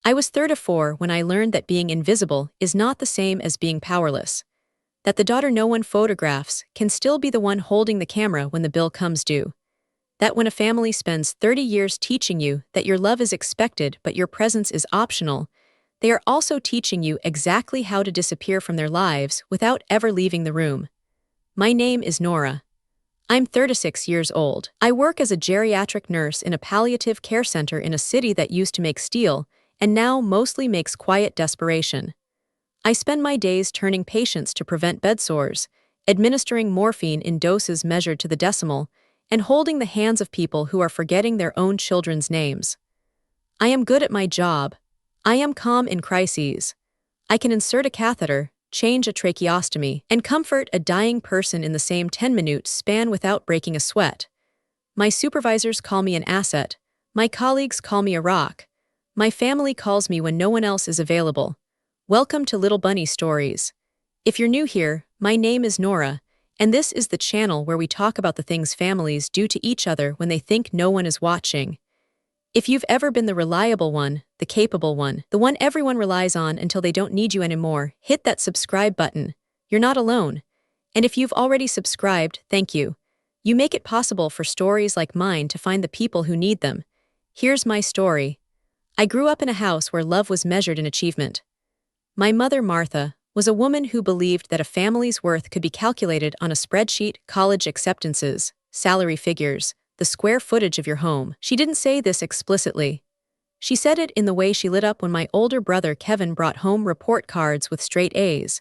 I was 34 when I learned that being invisible is not the same as being powerless. That the daughter no one photographs can still be the one holding the camera when the bill comes due. That when a family spends 30 years teaching you that your love is expected but your presence is optional, they are also teaching you exactly how to disappear from their lives without ever leaving the room. My name is Nora. I'm 36 years old. I work as a geriatric nurse in a palliative care center in a city that used to make steel and now mostly makes quiet desperation. I spend my days turning patients to prevent bed sores, administering morphine in doses measured to the decimal, and holding the hands of people who are forgetting their own children's names. I am good at my job. I am calm in crises. I can insert a catheter, change a tracheostomy, and comfort a dying person in the same 10-minute span without breaking a sweat. My supervisors call me an asset. My colleagues call me a rock. My family calls me when no one else is available. Welcome to Little Bunny Stories. If you're new here, my name is Nora, and this is the channel where we talk about the things families do to each other when they think no one is watching. If you've ever been the reliable one, the capable one, the one everyone relies on until they don't need you anymore, hit that subscribe button. You're not alone. And if you've already subscribed, thank you. You make it possible for stories like mine to find the people who need them. Here's my story. I grew up in a house where love was measured in achievement. My mother, Martha, was a woman who believed that a family's worth could be calculated on a spreadsheet, college acceptances, salary figures, the square footage of your home. She didn't say this explicitly. She said it in the way she lit up when my older brother Kevin brought home report cards with straight A's,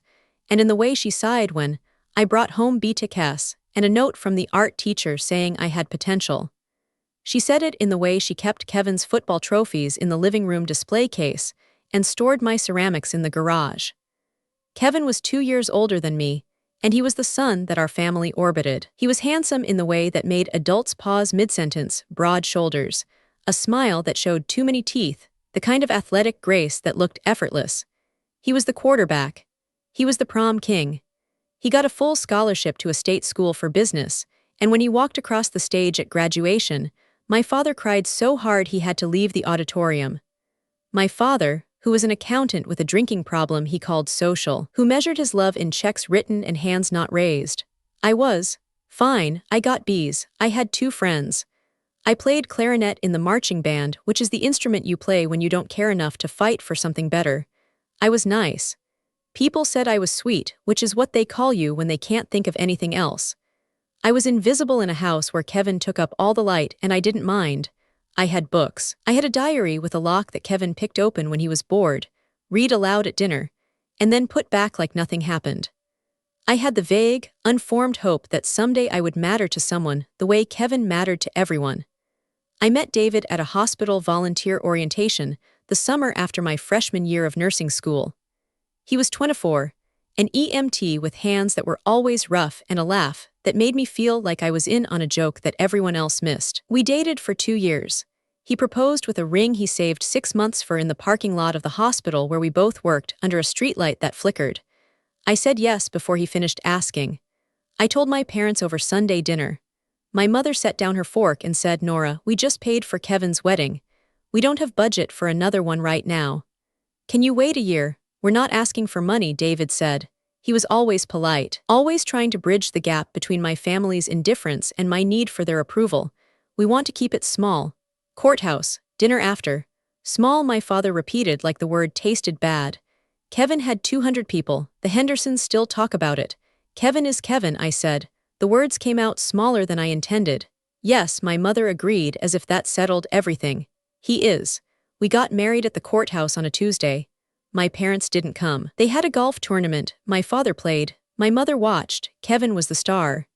and in the way she sighed when I brought home B.Tech and a note from the art teacher saying I had potential. She said it in the way she kept Kevin's football trophies in the living room display case and stored my ceramics in the garage. Kevin was 2 years older than me, and he was the sun that our family orbited. He was handsome in the way that made adults pause mid-sentence, broad shoulders, a smile that showed too many teeth, the kind of athletic grace that looked effortless. He was the quarterback. He was the prom king. He got a full scholarship to a state school for business, and when he walked across the stage at graduation, my father cried so hard he had to leave the auditorium. My father, who was an accountant with a drinking problem he called social, who measured his love in checks written and hands not raised. I was fine. I got B's. I had 2 friends. I played clarinet in the marching band, which is the instrument you play when you don't care enough to fight for something better. I was nice. People said I was sweet, which is what they call you when they can't think of anything else. I was invisible in a house where Kevin took up all the light and I didn't mind. I had books. I had a diary with a lock that Kevin picked open when he was bored, read aloud at dinner, and then put back like nothing happened. I had the vague, unformed hope that someday I would matter to someone the way Kevin mattered to everyone. I met David at a hospital volunteer orientation the summer after my freshman year of nursing school. He was 24, an EMT with hands that were always rough and a laugh that made me feel like I was in on a joke that everyone else missed. We dated for 2 years. He proposed with a ring he saved 6 months for in the parking lot of the hospital where we both worked under a streetlight that flickered. I said yes before he finished asking. I told my parents over Sunday dinner. My mother set down her fork and said, "Nora, we just paid for Kevin's wedding. We don't have budget for another one right now." "Can you wait a year? We're not asking for money," David said. He was always polite, always trying to bridge the gap between my family's indifference and my need for their approval. "We want to keep it small. Courthouse, dinner after." Small, my father repeated like the word tasted bad. Kevin had 200 people. The Hendersons still talk about it. "Kevin is Kevin," I said. The words came out smaller than I intended. "Yes," my mother agreed as if that settled everything. "He is." We got married at the courthouse on a Tuesday. My parents didn't come. They had a golf tournament. My father played. My mother watched. Kevin was the star.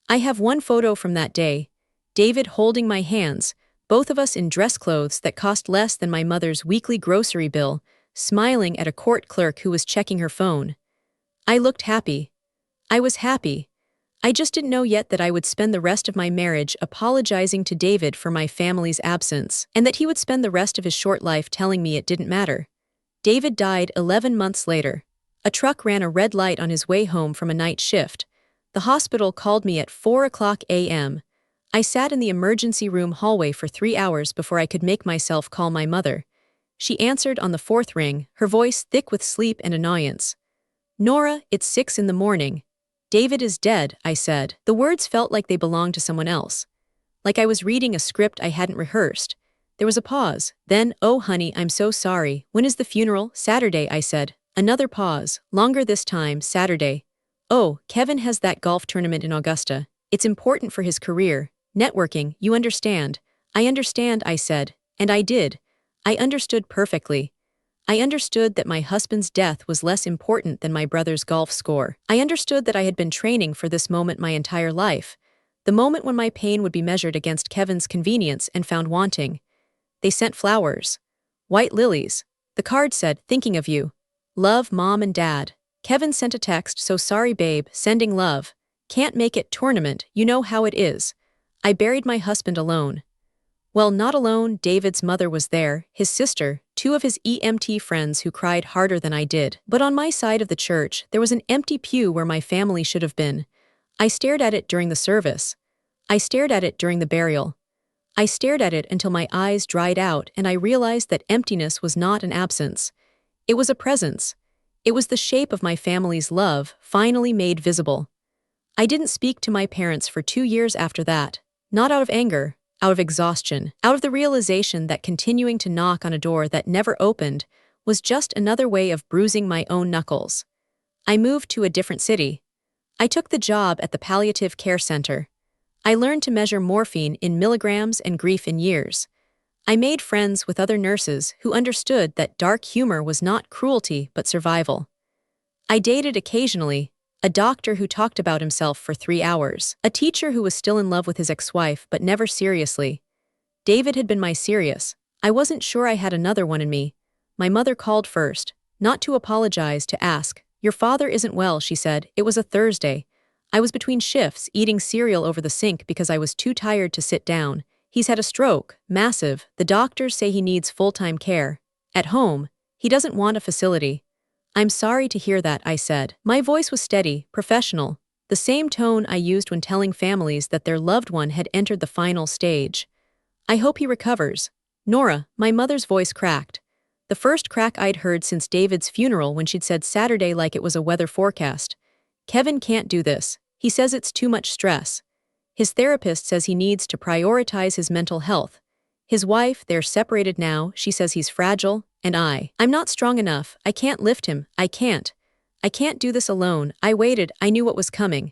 I have one photo from that day. David holding my hands, both of us in dress clothes that cost less than my mother's weekly grocery bill, smiling at a court clerk who was checking her phone. I looked happy. I was happy. I just didn't know yet that I would spend the rest of my marriage apologizing to David for my family's absence, and that he would spend the rest of his short life telling me it didn't matter. David died 11 months later. A truck ran a red light on his way home from a night shift. The hospital called me at 4:00 a.m. I sat in the emergency room hallway for 3 hours before I could make myself call my mother. She answered on the fourth ring, her voice thick with sleep and annoyance. Nora, it's 6 in the morning. David is dead, I said. The words felt like they belonged to someone else. Like I was reading a script I hadn't rehearsed. There was a pause. Then, oh honey, I'm so sorry. When is the funeral? Saturday, I said. Another pause. Longer this time, Saturday. Oh, Kevin has that golf tournament in Augusta. It's important for his career. Networking, you understand. I understand, I said. And I did. I understood perfectly. I understood that my husband's death was less important than my brother's golf score. I understood that I had been training for this moment my entire life. The moment when my pain would be measured against Kevin's convenience and found wanting. They sent flowers. White lilies. The card said, thinking of you. Love, Mom and Dad. Kevin sent a text, so sorry babe, sending love. Can't make it tournament, you know how it is. I buried my husband alone. Well, not alone, David's mother was there, his sister, 2 of his EMT friends who cried harder than I did. But on my side of the church, there was an empty pew where my family should have been. I stared at it during the service. I stared at it during the burial. I stared at it until my eyes dried out and I realized that emptiness was not an absence. It was a presence. It was the shape of my family's love, finally made visible. I didn't speak to my parents for 2 years after that, not out of anger, out of exhaustion, out of the realization that continuing to knock on a door that never opened was just another way of bruising my own knuckles. I moved to a different city. I took the job at the palliative care center. I learned to measure morphine in milligrams and grief in years. I made friends with other nurses who understood that dark humor was not cruelty but survival. I dated occasionally, a doctor who talked about himself for 3 hours, a teacher who was still in love with his ex-wife but never seriously. David had been my serious. I wasn't sure I had another one in me. My mother called first, not to apologize, to ask. Your father isn't well, she said. It was a Thursday. I was between shifts, eating cereal over the sink because I was too tired to sit down. He's had a stroke, massive. The doctors say he needs full-time care. At home, he doesn't want a facility. I'm sorry to hear that, I said. My voice was steady, professional, the same tone I used when telling families that their loved one had entered the final stage. I hope he recovers. Nora, my mother's voice cracked. The first crack I'd heard since David's funeral when she'd said Saturday like it was a weather forecast. Kevin can't do this. He says it's too much stress. His therapist says he needs to prioritize his mental health. His wife, they're separated now, she says he's fragile, and I'm not strong enough, I can't lift him, I can't do this alone. I waited, I knew what was coming.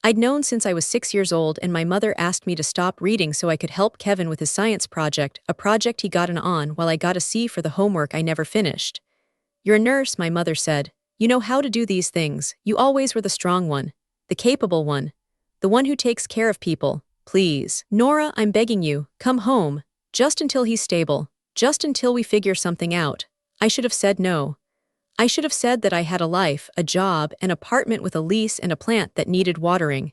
I'd known since I was 6 years old and my mother asked me to stop reading so I could help Kevin with his science project, a project he got an A on while I got a C for the homework I never finished. You're a nurse, my mother said. You know how to do these things. You always were the strong one, the capable one, the one who takes care of people. Please, Nora, I'm begging you, come home. Just until he's stable. Just until we figure something out. I should have said no. I should have said that I had a life, a job, an apartment with a lease and a plant that needed watering.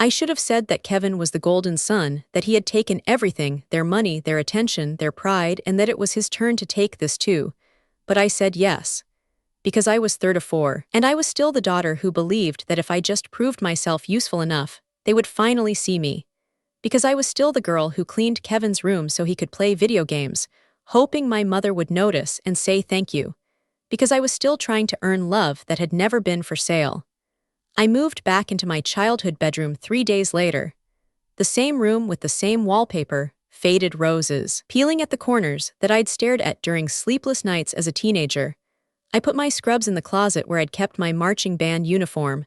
I should have said that Kevin was the golden son, that he had taken everything, their money, their attention, their pride, and that it was his turn to take this too. But I said yes. Because I was third of 4, and I was still the daughter who believed that if I just proved myself useful enough, they would finally see me. Because I was still the girl who cleaned Kevin's room so he could play video games, hoping my mother would notice and say thank you. Because I was still trying to earn love that had never been for sale. I moved back into my childhood bedroom 3 days later. The same room with the same wallpaper, faded roses, peeling at the corners that I'd stared at during sleepless nights as a teenager. I put my scrubs in the closet where I'd kept my marching band uniform.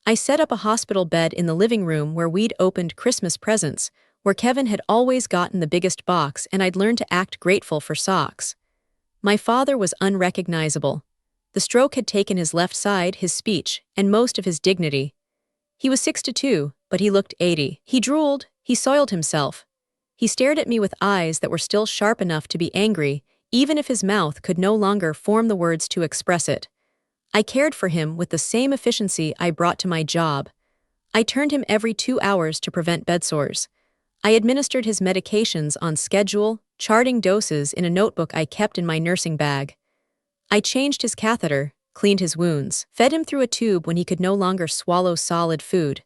I set up a hospital bed in the living room where we'd opened Christmas presents, where Kevin had always gotten the biggest box and I'd learned to act grateful for socks. My father was unrecognizable. The stroke had taken his left side, his speech, and most of his dignity. He was 62, but he looked 80. He drooled, he soiled himself. He stared at me with eyes that were still sharp enough to be angry, even if his mouth could no longer form the words to express it. I cared for him with the same efficiency I brought to my job. I turned him every 2 hours to prevent bedsores. I administered his medications on schedule, charting doses in a notebook I kept in my nursing bag. I changed his catheter, cleaned his wounds, fed him through a tube when he could no longer swallow solid food.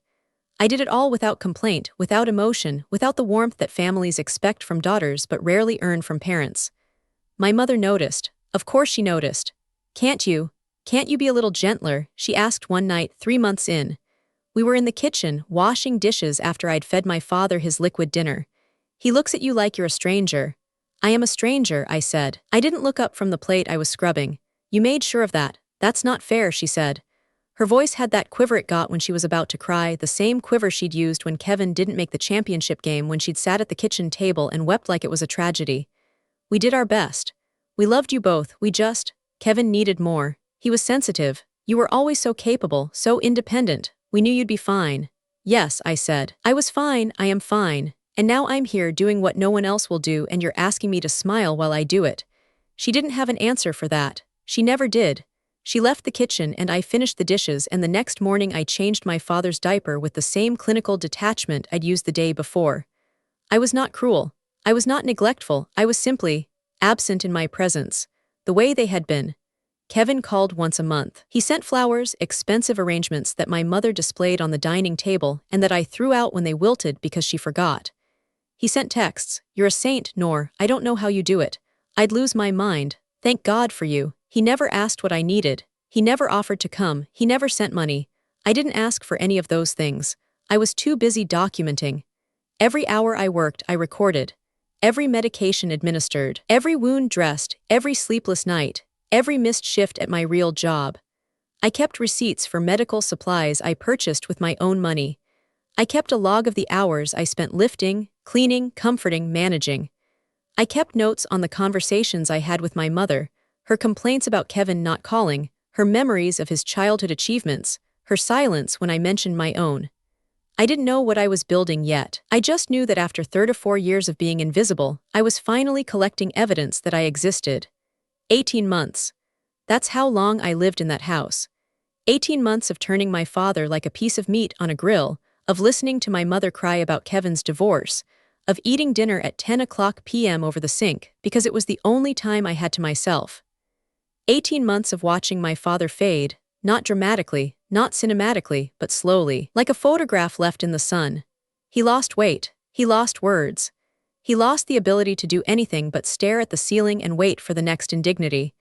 I did it all without complaint, without emotion, without the warmth that families expect from daughters but rarely earn from parents. My mother noticed. Of course she noticed. Can't you be a little gentler? She asked one night 3 months in. We were in the kitchen, washing dishes after I'd fed my father his liquid dinner. He looks at you like you're a stranger. I am a stranger, I said. I didn't look up from the plate I was scrubbing. You made sure of that. That's not fair, she said. Her voice had that quiver it got when she was about to cry, the same quiver she'd used when Kevin didn't make the championship game, when she'd sat at the kitchen table and wept like it was a tragedy. We did our best. We loved you both, Kevin needed more. He was sensitive. You were always so capable, so independent. We knew you'd be fine. Yes, I said. I was fine, I am fine. And now I'm here doing what no one else will do, and you're asking me to smile while I do it. She didn't have an answer for that. She never did. She left the kitchen and I finished the dishes, and the next morning I changed my father's diaper with the same clinical detachment I'd used the day before. I was not cruel. I was not neglectful. I was simply absent in my presence, the way they had been. Kevin called once a month. He sent flowers, expensive arrangements that my mother displayed on the dining table and that I threw out when they wilted because she forgot. He sent texts. You're a saint, Nor. I don't know how you do it. I'd lose my mind. Thank God for you. He never asked what I needed. He never offered to come. He never sent money. I didn't ask for any of those things. I was too busy documenting. Every hour I worked, I recorded. Every medication administered. Every wound dressed. Every sleepless night. Every missed shift at my real job. I kept receipts for medical supplies I purchased with my own money. I kept a log of the hours I spent lifting, cleaning, comforting, managing. I kept notes on the conversations I had with my mother, her complaints about Kevin not calling, her memories of his childhood achievements, her silence when I mentioned my own. I didn't know what I was building yet. I just knew that after 3 to 4 years of being invisible, I was finally collecting evidence that I existed. 18 months. That's how long I lived in that house. 18 months of turning my father like a piece of meat on a grill, of listening to my mother cry about Kevin's divorce, of eating dinner at 10 p.m. over the sink because it was the only time I had to myself. 18 months of watching my father fade, not dramatically, not cinematically, but slowly, like a photograph left in the sun. He lost weight. He lost words. He lost the ability to do anything but stare at the ceiling and wait for the next indignity.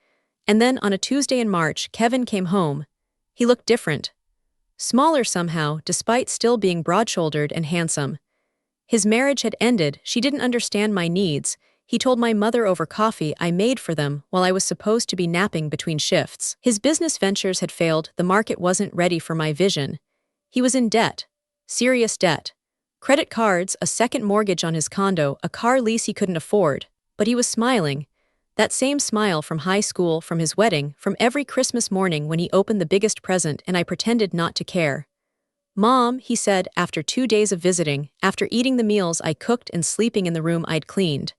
And then on a Tuesday in March, Kevin came home. He looked different. Smaller somehow, despite still being broad-shouldered and handsome. His marriage had ended. She didn't understand my needs. He told my mother over coffee I made for them while I was supposed to be napping between shifts. His business ventures had failed. The market wasn't ready for my vision. He was in debt. Serious debt. Credit cards, a second mortgage on his condo, a car lease he couldn't afford. But he was smiling. That same smile from high school, from his wedding, from every Christmas morning when he opened the biggest present and I pretended not to care. Mom, he said, after 2 days of visiting, after eating the meals I cooked and sleeping in the room I'd cleaned.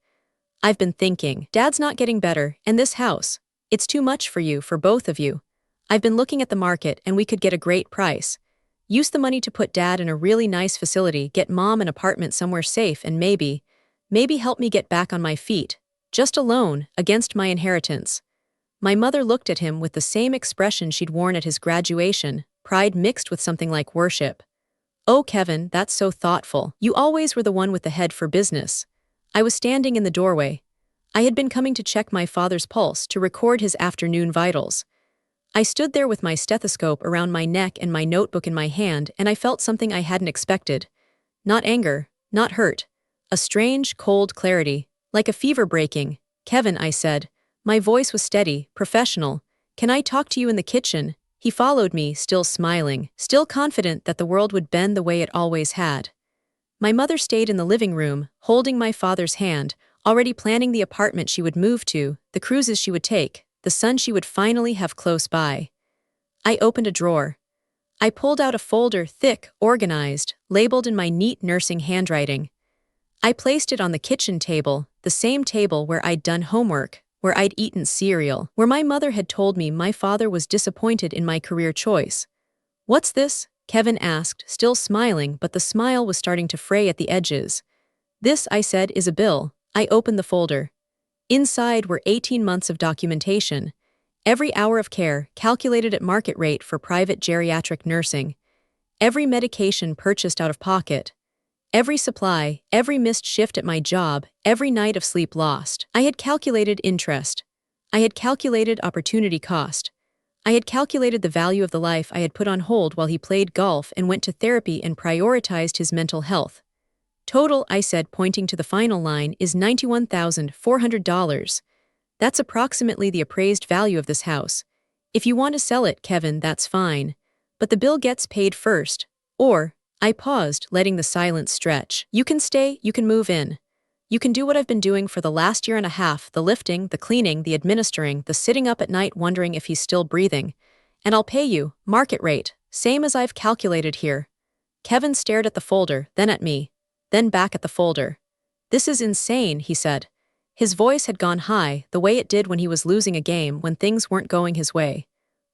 I've been thinking, Dad's not getting better, and this house, it's too much for you, for both of you. I've been looking at the market and we could get a great price. Use the money to put Dad in a really nice facility, get Mom an apartment somewhere safe, and maybe help me get back on my feet. Just a loan, against my inheritance. My mother looked at him with the same expression she'd worn at his graduation, pride mixed with something like worship. Oh, Kevin, that's so thoughtful. You always were the one with the head for business. I was standing in the doorway. I had been coming to check my father's pulse, to record his afternoon vitals. I stood there with my stethoscope around my neck and my notebook in my hand, and I felt something I hadn't expected. Not anger, not hurt. A strange, cold clarity, like a fever breaking. Kevin, I said. My voice was steady, professional. Can I talk to you in the kitchen? He followed me, still smiling, still confident that the world would bend the way it always had. My mother stayed in the living room, holding my father's hand, already planning the apartment she would move to, the cruises she would take, the son she would finally have close by. I opened a drawer. I pulled out a folder, thick, organized, labeled in my neat nursing handwriting. I placed it on the kitchen table, the same table where I'd done homework, where I'd eaten cereal, where my mother had told me my father was disappointed in my career choice. What's this? Kevin asked, still smiling, but the smile was starting to fray at the edges. This, I said, is a bill. I opened the folder. Inside were 18 months of documentation. Every hour of care, calculated at market rate for private geriatric nursing. Every medication purchased out of pocket. Every supply, every missed shift at my job, every night of sleep lost. I had calculated interest. I had calculated opportunity cost. I had calculated the value of the life I had put on hold while he played golf and went to therapy and prioritized his mental health. Total, I said, pointing to the final line, is $91,400. That's approximately the appraised value of this house. If you want to sell it, Kevin, that's fine. But the bill gets paid first. Or, I paused, letting the silence stretch. You can stay, you can move in. You can do what I've been doing for the last year and a half, the lifting, the cleaning, the administering, the sitting up at night wondering if he's still breathing. And I'll pay you, market rate, same as I've calculated here. Kevin stared at the folder, then at me, then back at the folder. This is insane, he said. His voice had gone high, the way it did when he was losing a game, when things weren't going his way.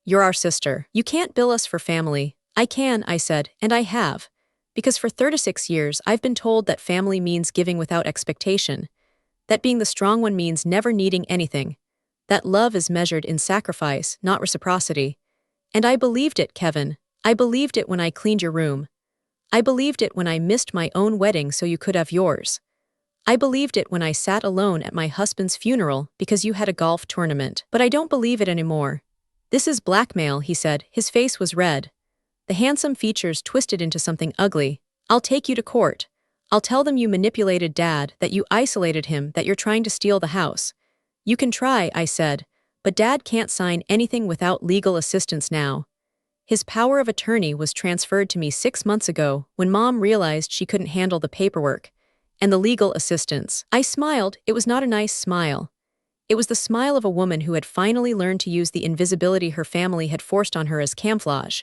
You're our sister. You can't bill us for family. I can, I said, and I have. Because for 36 years I've been told that family means giving without expectation, that being the strong one means never needing anything, that love is measured in sacrifice, not reciprocity. And I believed it, Kevin. I believed it when I cleaned your room. I believed it when I missed my own wedding so you could have yours. I believed it when I sat alone at my husband's funeral because you had a golf tournament. But I don't believe it anymore. This is blackmail, he said. His face was red. The handsome features twisted into something ugly. I'll take you to court. I'll tell them you manipulated Dad, that you isolated him, that you're trying to steal the house. You can try, I said, but Dad can't sign anything without legal assistance now. His power of attorney was transferred to me 6 months ago when Mom realized she couldn't handle the paperwork and the legal assistance. I smiled. It was not a nice smile. It was the smile of a woman who had finally learned to use the invisibility her family had forced on her as camouflage.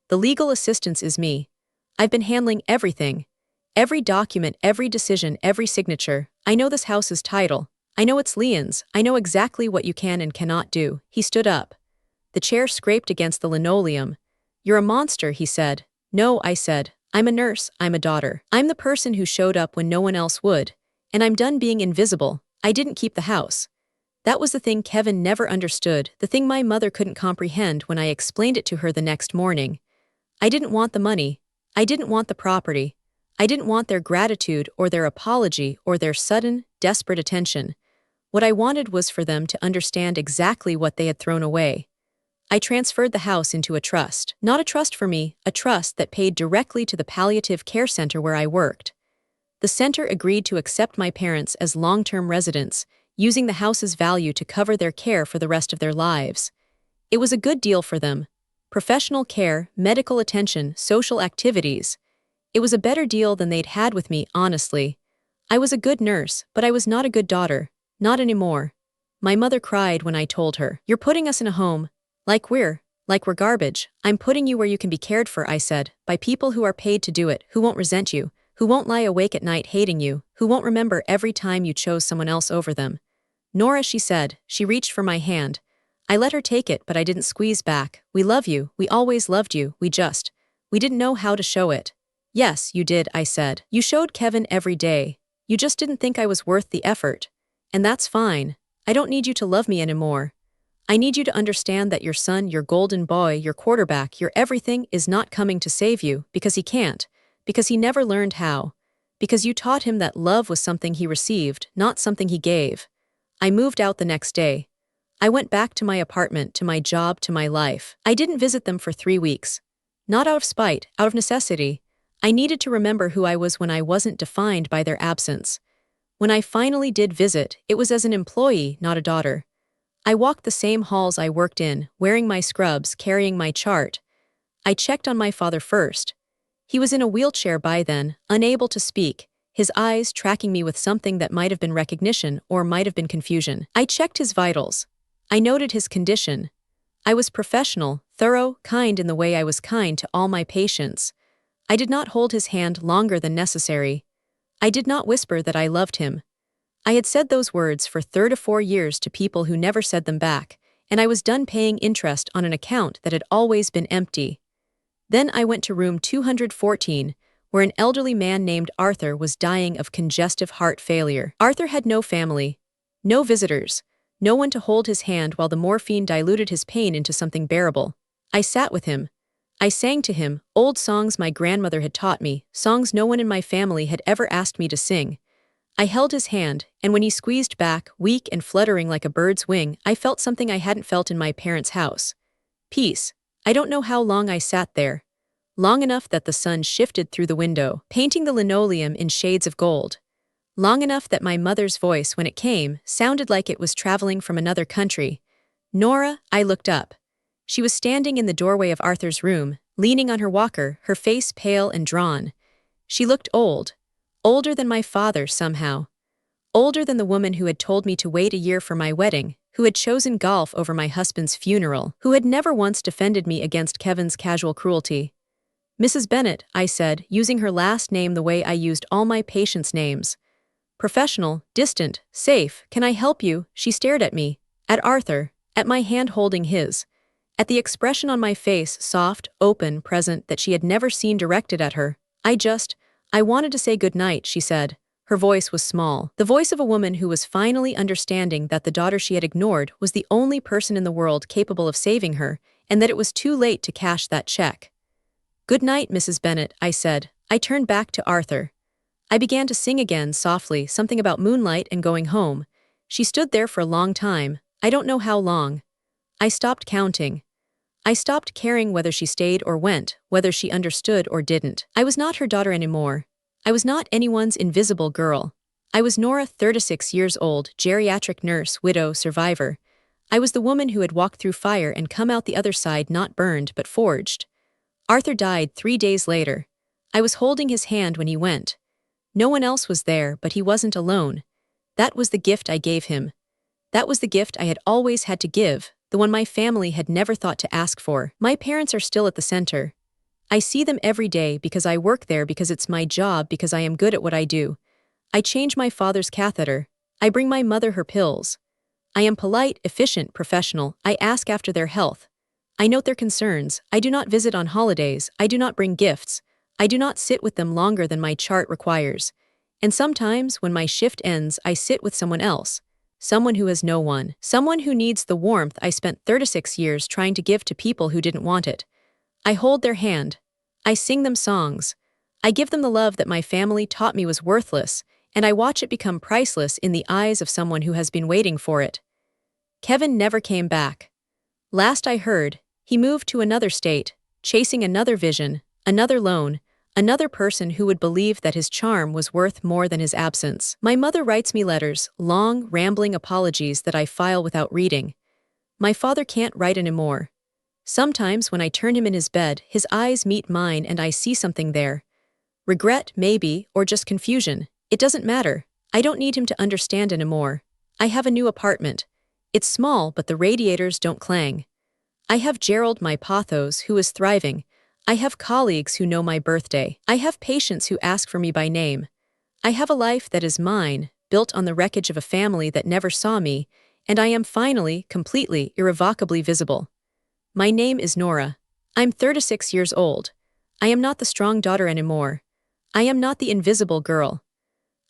The legal assistance is me. I've been handling everything. Every document, every decision, every signature. I know this house's title. I know it's Leon's. I know exactly what you can and cannot do. He stood up. The chair scraped against the linoleum. You're a monster, he said. No, I said. I'm a nurse. I'm a daughter. I'm the person who showed up when no one else would. And I'm done being invisible. I didn't keep the house. That was the thing Kevin never understood, the thing my mother couldn't comprehend when I explained it to her the next morning. I didn't want the money. I didn't want the property. I didn't want their gratitude or their apology or their sudden, desperate attention. What I wanted was for them to understand exactly what they had thrown away. I transferred the house into a trust. Not a trust for me, a trust that paid directly to the palliative care center where I worked. The center agreed to accept my parents as long-term residents, using the house's value to cover their care for the rest of their lives. It was a good deal for them. Professional care, medical attention, social activities. It was a better deal than they'd had with me, honestly. I was a good nurse, but I was not a good daughter. Not anymore. My mother cried when I told her, "You're putting us in a home. Like we're garbage. I'm putting you where you can be cared for," I said, by people who are paid to do it, who won't resent you, who won't lie awake at night hating you, who won't remember every time you chose someone else over them. Nora, she said. She reached for my hand. I let her take it, but I didn't squeeze back. We love you. We always loved you. We didn't know how to show it. Yes, you did, I said. You showed Kevin every day. You just didn't think I was worth the effort. And that's fine. I don't need you to love me anymore. I need you to understand that your son, your golden boy, your quarterback, your everything is not coming to save you because he can't, because he never learned how, because you taught him that love was something he received, not something he gave. I moved out the next day. I went back to my apartment, to my job, to my life. I didn't visit them for 3 weeks. Not out of spite, out of necessity. I needed to remember who I was when I wasn't defined by their absence. When I finally did visit, it was as an employee, not a daughter. I walked the same halls I worked in, wearing my scrubs, carrying my chart. I checked on my father first. He was in a wheelchair by then, unable to speak, his eyes tracking me with something that might have been recognition or might have been confusion. I checked his vitals. I noted his condition. I was professional, thorough, kind in the way I was kind to all my patients. I did not hold his hand longer than necessary. I did not whisper that I loved him. I had said those words for 3 to 4 years to people who never said them back, and I was done paying interest on an account that had always been empty. Then I went to room 214, where an elderly man named Arthur was dying of congestive heart failure. Arthur had no family, no visitors, no one to hold his hand while the morphine diluted his pain into something bearable. I sat with him. I sang to him, old songs my grandmother had taught me, songs no one in my family had ever asked me to sing. I held his hand, and when he squeezed back, weak and fluttering like a bird's wing, I felt something I hadn't felt in my parents' house. Peace. I don't know how long I sat there. Long enough that the sun shifted through the window, painting the linoleum in shades of gold. Long enough that my mother's voice, when it came, sounded like it was traveling from another country. Nora, I looked up. She was standing in the doorway of Arthur's room, leaning on her walker, her face pale and drawn. She looked old. Older than my father, somehow. Older than the woman who had told me to wait a year for my wedding, who had chosen golf over my husband's funeral, who had never once defended me against Kevin's casual cruelty. Mrs. Bennet, I said, using her last name the way I used all my patients' names. Professional, distant, safe, can I help you? She stared at me, at Arthur, at my hand holding his, at the expression on my face, soft, open, present, that she had never seen directed at her. I wanted to say good night, she said. Her voice was small, the voice of a woman who was finally understanding that the daughter she had ignored was the only person in the world capable of saving her, and that it was too late to cash that check. Good night, Mrs. Bennet, I said. I turned back to Arthur. I began to sing again, softly, something about moonlight and going home. She stood there for a long time, I don't know how long. I stopped counting. I stopped caring whether she stayed or went, whether she understood or didn't. I was not her daughter anymore. I was not anyone's invisible girl. I was Nora, 36 years old, geriatric nurse, widow, survivor. I was the woman who had walked through fire and come out the other side not burned but forged. Arthur died 3 days later. I was holding his hand when he went. No one else was there, but he wasn't alone. That was the gift I gave him. That was the gift I had always had to give, the one my family had never thought to ask for. My parents are still at the center. I see them every day because I work there, because it's my job, because I am good at what I do. I change my father's catheter. I bring my mother her pills. I am polite, efficient, professional. I ask after their health. I note their concerns. I do not visit on holidays. I do not bring gifts. I do not sit with them longer than my chart requires. And sometimes, when my shift ends, I sit with someone else. Someone who has no one. Someone who needs the warmth I spent 36 years trying to give to people who didn't want it. I hold their hand. I sing them songs. I give them the love that my family taught me was worthless, and I watch it become priceless in the eyes of someone who has been waiting for it. Kevin never came back. Last I heard, he moved to another state, chasing another vision, another loan, another person who would believe that his charm was worth more than his absence. My mother writes me letters, long, rambling apologies that I file without reading. My father can't write anymore. Sometimes when I turn him in his bed, his eyes meet mine and I see something there. Regret, maybe, or just confusion. It doesn't matter. I don't need him to understand anymore. I have a new apartment. It's small, but the radiators don't clang. I have Gerald, my pothos, who is thriving. I have colleagues who know my birthday. I have patients who ask for me by name. I have a life that is mine, built on the wreckage of a family that never saw me, and I am finally, completely, irrevocably visible. My name is Nora. I'm 36 years old. I am not the strong daughter anymore. I am not the invisible girl.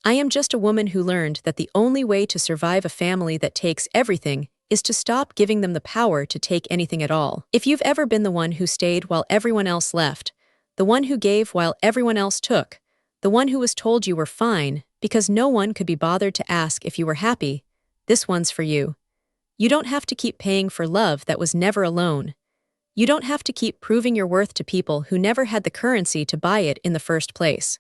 I am just a woman who learned that the only way to survive a family that takes everything is to stop giving them the power to take anything at all. If you've ever been the one who stayed while everyone else left, the one who gave while everyone else took, the one who was told you were fine because no one could be bothered to ask if you were happy, this one's for you. You don't have to keep paying for love that was never a loan. You don't have to keep proving your worth to people who never had the currency to buy it in the first place.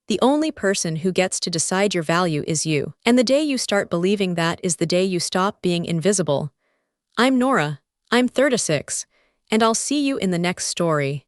The only person who gets to decide your value is you. And the day you start believing that is the day you stop being invisible. I'm Nora. I'm 36. And I'll see you in the next story.